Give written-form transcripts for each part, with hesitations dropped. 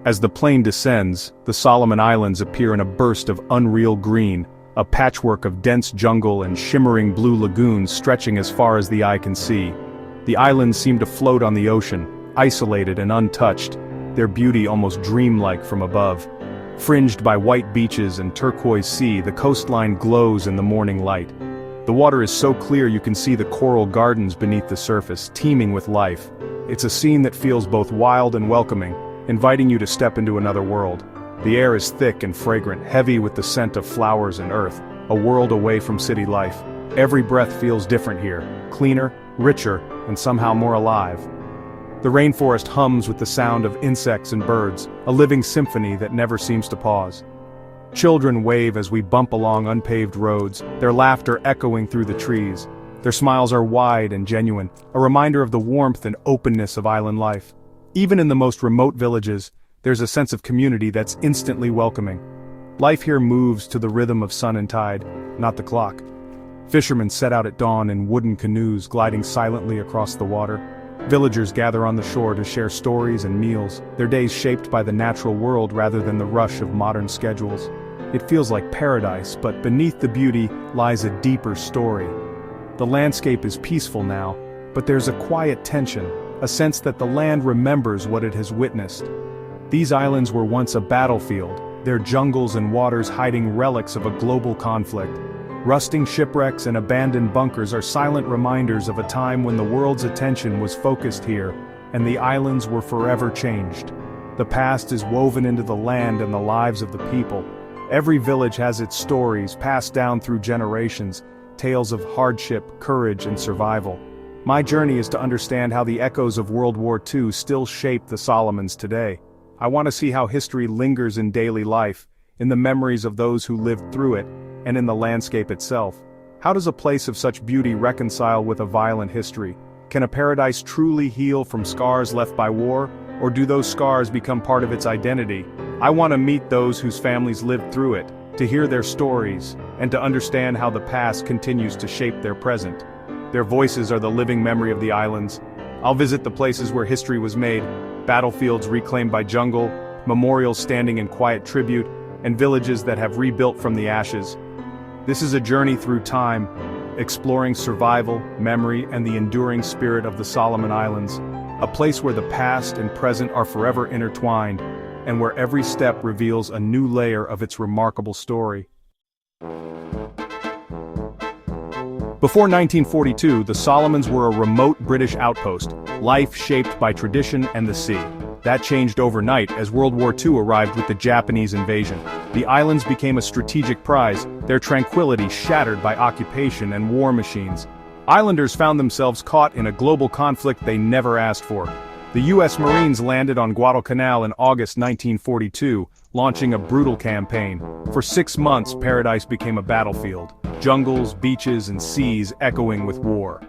As the plane descends, the Solomon Islands appear in a burst of unreal green, a patchwork of dense jungle and shimmering blue lagoons stretching as far as the eye can see. The islands seem to float on the ocean, isolated and untouched, their beauty almost dreamlike from above. Fringed by white beaches and turquoise sea, the coastline glows in the morning light. The water is so clear you can see the coral gardens beneath the surface, teeming with life. It's a scene that feels both wild and welcoming, inviting you to step into another world. The air is thick and fragrant, heavy with the scent of flowers and earth, a world away from city life. Every breath feels different here, cleaner, richer, and somehow more alive. The rainforest hums with the sound of insects and birds, a living symphony that never seems to pause. Children wave as we bump along unpaved roads, their laughter echoing through the trees. Their smiles are wide and genuine, a reminder of the warmth and openness of island life. Even in the most remote villages, there's a sense of community that's instantly welcoming. Life here moves to the rhythm of sun and tide, not the clock. Fishermen set out at dawn in wooden canoes gliding silently across the water. Villagers gather on the shore to share stories and meals, their days shaped by the natural world rather than the rush of modern schedules. It feels like paradise, but beneath the beauty lies a deeper story. The landscape is peaceful now, but there's a quiet tension, a sense that the land remembers what it has witnessed. These islands were once a battlefield, their jungles and waters hiding relics of a global conflict. Rusting shipwrecks and abandoned bunkers are silent reminders of a time when the world's attention was focused here, and the islands were forever changed. The past is woven into the land and the lives of the people. Every village has its stories passed down through generations, tales of hardship, courage, and survival. My journey is to understand how the echoes of World War II still shape the Solomons today. I want to see how history lingers in daily life, in the memories of those who lived through it, and in the landscape itself. How does a place of such beauty reconcile with a violent history? Can a paradise truly heal from scars left by war, or do those scars become part of its identity? I want to meet those whose families lived through it, to hear their stories, and to understand how the past continues to shape their present. Their voices are the living memory of the islands. I'll visit the places where history was made, battlefields reclaimed by jungle, memorials standing in quiet tribute, and villages that have rebuilt from the ashes. This is a journey through time, exploring survival, memory, and the enduring spirit of the Solomon Islands, a place where the past and present are forever intertwined, and where every step reveals a new layer of its remarkable story. Before 1942, the Solomons were a remote British outpost, life shaped by tradition and the sea. That changed overnight as World War II arrived with the Japanese invasion. The islands became a strategic prize, their tranquility shattered by occupation and war machines. Islanders found themselves caught in a global conflict they never asked for. The U.S. Marines landed on Guadalcanal in August 1942, launching a brutal campaign. For 6 months, paradise became a battlefield, jungles, beaches, and seas echoing with war.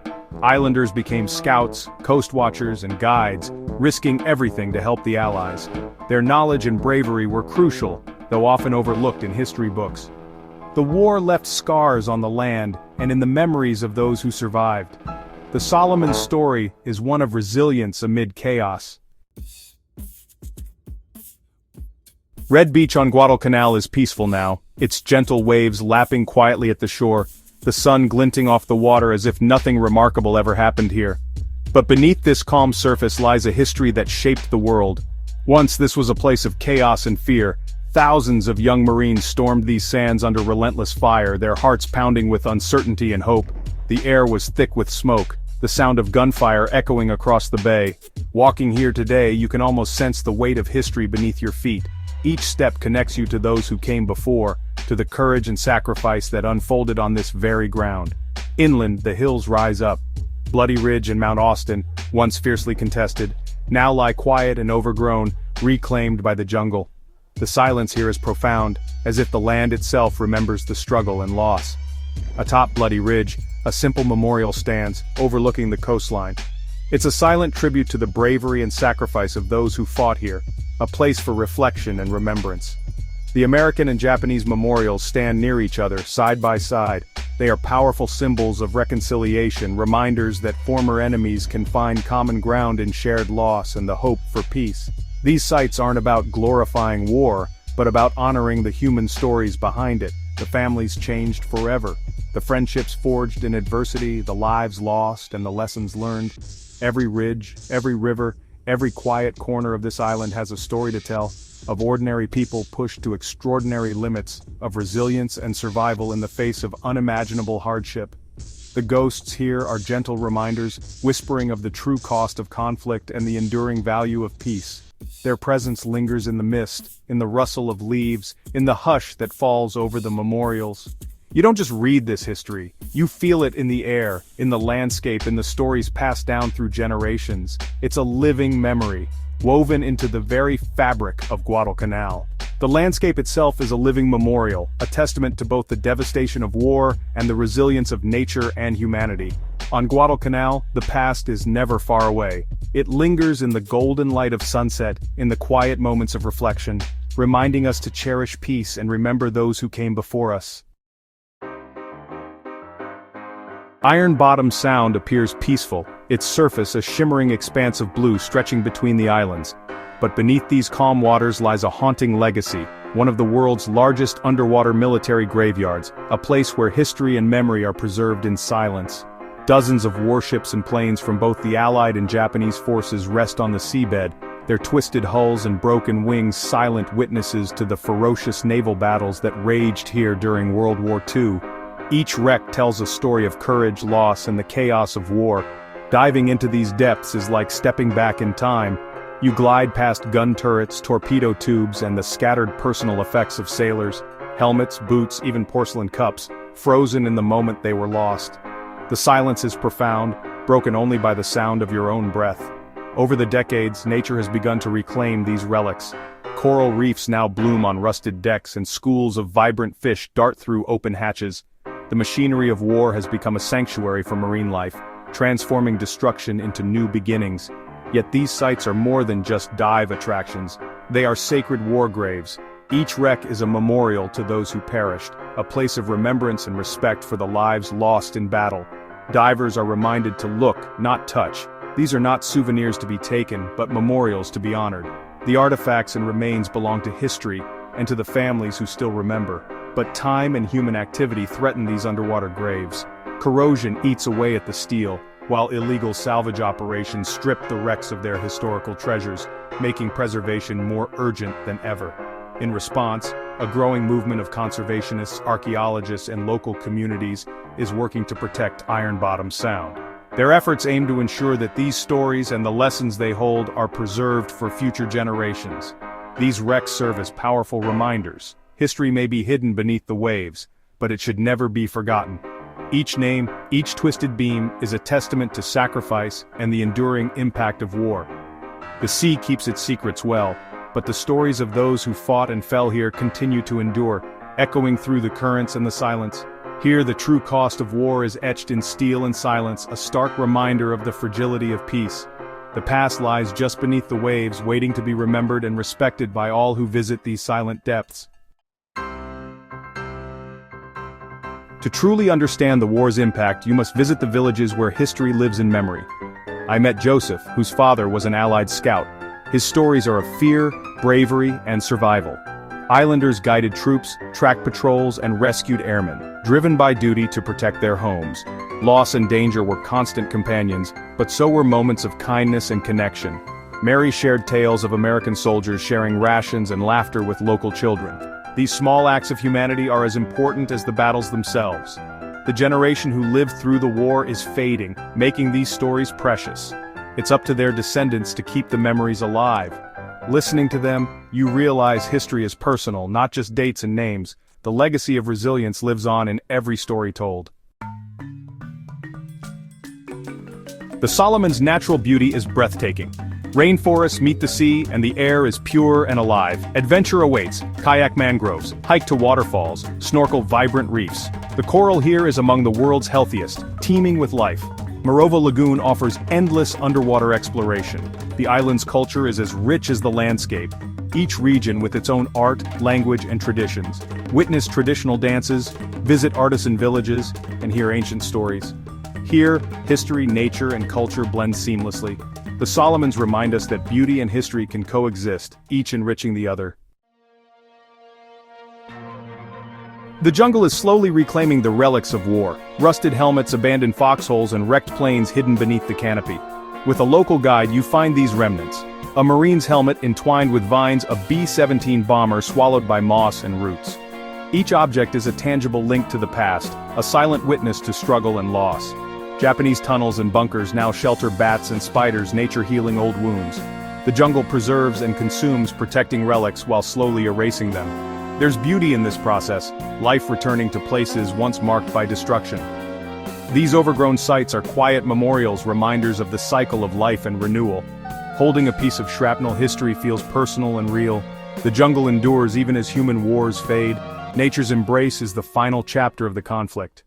Islanders became scouts, coast watchers, and guides, risking everything to help the Allies. Their knowledge and bravery were crucial, though often overlooked in history books. The war left scars on the land and in the memories of those who survived. The Solomons' story is one of resilience amid chaos. Red Beach on Guadalcanal is peaceful now, its gentle waves lapping quietly at the shore, the sun glinting off the water as if nothing remarkable ever happened here. But beneath this calm surface lies a history that shaped the world. Once this was a place of chaos and fear. Thousands of young Marines stormed these sands under relentless fire, their hearts pounding with uncertainty and hope. The air was thick with smoke, the sound of gunfire echoing across the bay. Walking here today, you can almost sense the weight of history beneath your feet. Each step connects you to those who came before, to the courage and sacrifice that unfolded on this very ground. Inland, the hills rise up. Bloody Ridge and Mount Austin, once fiercely contested, now lie quiet and overgrown, reclaimed by the jungle. The silence here is profound, as if the land itself remembers the struggle and loss. Atop Bloody Ridge, a simple memorial stands, overlooking the coastline. It's a silent tribute to the bravery and sacrifice of those who fought here, a place for reflection and remembrance. The American and Japanese memorials stand near each other, side by side. They are powerful symbols of reconciliation, reminders that former enemies can find common ground in shared loss and the hope for peace. These sites aren't about glorifying war, but about honoring the human stories behind it, the families changed forever, the friendships forged in adversity, the lives lost, and the lessons learned. Every ridge, every river, every quiet corner of this island has a story to tell, of ordinary people pushed to extraordinary limits, of resilience and survival in the face of unimaginable hardship. The ghosts here are gentle reminders, whispering of the true cost of conflict and the enduring value of peace. Their presence lingers in the mist, in the rustle of leaves, in the hush that falls over the memorials. You don't just read this history, you feel it in the air, in the landscape, in the stories passed down through generations. It's a living memory, woven into the very fabric of Guadalcanal. The landscape itself is a living memorial, a testament to both the devastation of war and the resilience of nature and humanity. On Guadalcanal, the past is never far away. It lingers in the golden light of sunset, in the quiet moments of reflection, reminding us to cherish peace and remember those who came before us. Iron Bottom Sound appears peaceful, its surface a shimmering expanse of blue stretching between the islands. But beneath these calm waters lies a haunting legacy, one of the world's largest underwater military graveyards, a place where history and memory are preserved in silence. Dozens of warships and planes from both the Allied and Japanese forces rest on the seabed, their twisted hulls and broken wings silent witnesses to the ferocious naval battles that raged here during World War II. Each wreck tells a story of courage, loss, and the chaos of war. Diving into these depths is like stepping back in time. You glide past gun turrets, torpedo tubes, and the scattered personal effects of sailors, helmets, boots, even porcelain cups, frozen in the moment they were lost. The silence is profound, broken only by the sound of your own breath. Over the decades, nature has begun to reclaim these relics. Coral reefs now bloom on rusted decks and schools of vibrant fish dart through open hatches. The machinery of war has become a sanctuary for marine life, transforming destruction into new beginnings. Yet these sites are more than just dive attractions. They are sacred war graves. Each wreck is a memorial to those who perished, a place of remembrance and respect for the lives lost in battle. Divers are reminded to look, not touch. These are not souvenirs to be taken, but memorials to be honored. The artifacts and remains belong to history, and to the families who still remember. But time and human activity threaten these underwater graves. Corrosion eats away at the steel, while illegal salvage operations strip the wrecks of their historical treasures, making preservation more urgent than ever. In response, a growing movement of conservationists, archaeologists, and local communities is working to protect Iron Bottom Sound. Their efforts aim to ensure that these stories and the lessons they hold are preserved for future generations. These wrecks serve as powerful reminders. History may be hidden beneath the waves, but it should never be forgotten. Each name, each twisted beam, is a testament to sacrifice and the enduring impact of war. The sea keeps its secrets well, but the stories of those who fought and fell here continue to endure, echoing through the currents and the silence. Here the true cost of war is etched in steel and silence, a stark reminder of the fragility of peace. The past lies just beneath the waves, waiting to be remembered and respected by all who visit these silent depths. To truly understand the war's impact, you must visit the villages where history lives in memory. I met Joseph, whose father was an Allied scout. His stories are of fear, bravery, and survival. Islanders guided troops, tracked patrols, and rescued airmen, driven by duty to protect their homes. Loss and danger were constant companions, but so were moments of kindness and connection. Mary shared tales of American soldiers sharing rations and laughter with local children. These small acts of humanity are as important as the battles themselves. The generation who lived through the war is fading, making these stories precious. It's up to their descendants to keep the memories alive. Listening to them, you realize history is personal, not just dates and names. The legacy of resilience lives on in every story told. The Solomon's natural beauty is breathtaking. Rainforests meet the sea, and the air is pure and alive. Adventure awaits. Kayak mangroves, hike to waterfalls, snorkel vibrant reefs. The coral here is among the world's healthiest, teeming with life. Morova Lagoon offers endless underwater exploration. The island's culture is as rich as the landscape, each region with its own art, language, and traditions. Witness traditional dances, visit artisan villages, and hear ancient stories. Here, history, nature, and culture blend seamlessly. The Solomons remind us that beauty and history can coexist, each enriching the other. The jungle is slowly reclaiming the relics of war: rusted helmets, abandoned foxholes, and wrecked planes hidden beneath the canopy. With a local guide, you find these remnants: a Marine's helmet entwined with vines, a B-17 bomber swallowed by moss and roots. Each object is a tangible link to the past, a silent witness to struggle and loss. Japanese tunnels and bunkers now shelter bats and spiders, nature healing old wounds. The jungle preserves and consumes, protecting relics while slowly erasing them. There's beauty in this process, life returning to places once marked by destruction. These overgrown sites are quiet memorials, reminders of the cycle of life and renewal. Holding a piece of shrapnel history feels personal and real. The jungle endures even as human wars fade. Nature's embrace is the final chapter of the conflict.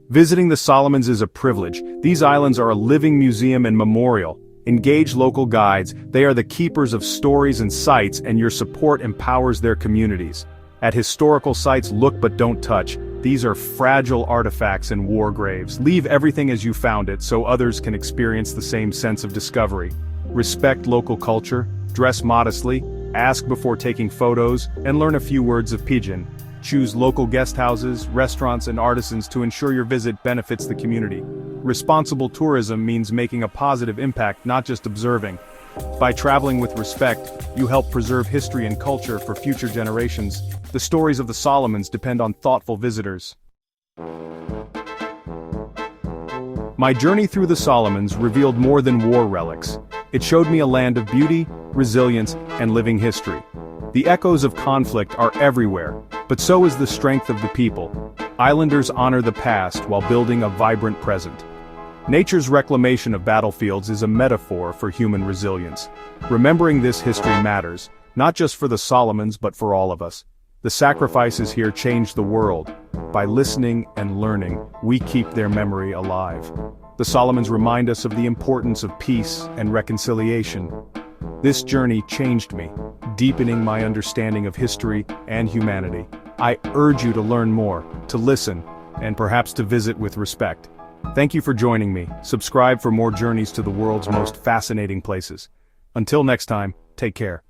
Visiting the Solomons is a privilege. These islands are a living museum and memorial. Engage local guides, they are the keepers of stories and sites, and your support empowers their communities. At historical sites, look but don't touch. These are fragile artifacts and war graves. Leave everything as you found it so others can experience the same sense of discovery. Respect local culture, dress modestly, ask before taking photos, and learn a few words of Pidgin. Choose local guest houses, restaurants, and artisans to ensure your visit benefits the community. Responsible tourism means making a positive impact, not just observing. By traveling with respect, you help preserve history and culture for future generations. The stories of the Solomons depend on thoughtful visitors. My journey through the Solomons revealed more than war relics. It showed me a land of beauty, resilience, and living history. The echoes of conflict are everywhere, but so is the strength of the people. Islanders honor the past while building a vibrant present. Nature's reclamation of battlefields is a metaphor for human resilience. Remembering this history matters, not just for the Solomons but for all of us. The sacrifices here changed the world. By listening and learning, we keep their memory alive. The Solomons remind us of the importance of peace and reconciliation. This journey changed me, deepening my understanding of history and humanity. I urge you to learn more, to listen, and perhaps to visit with respect. Thank you for joining me. Subscribe for more journeys to the world's most fascinating places. Until next time, take care.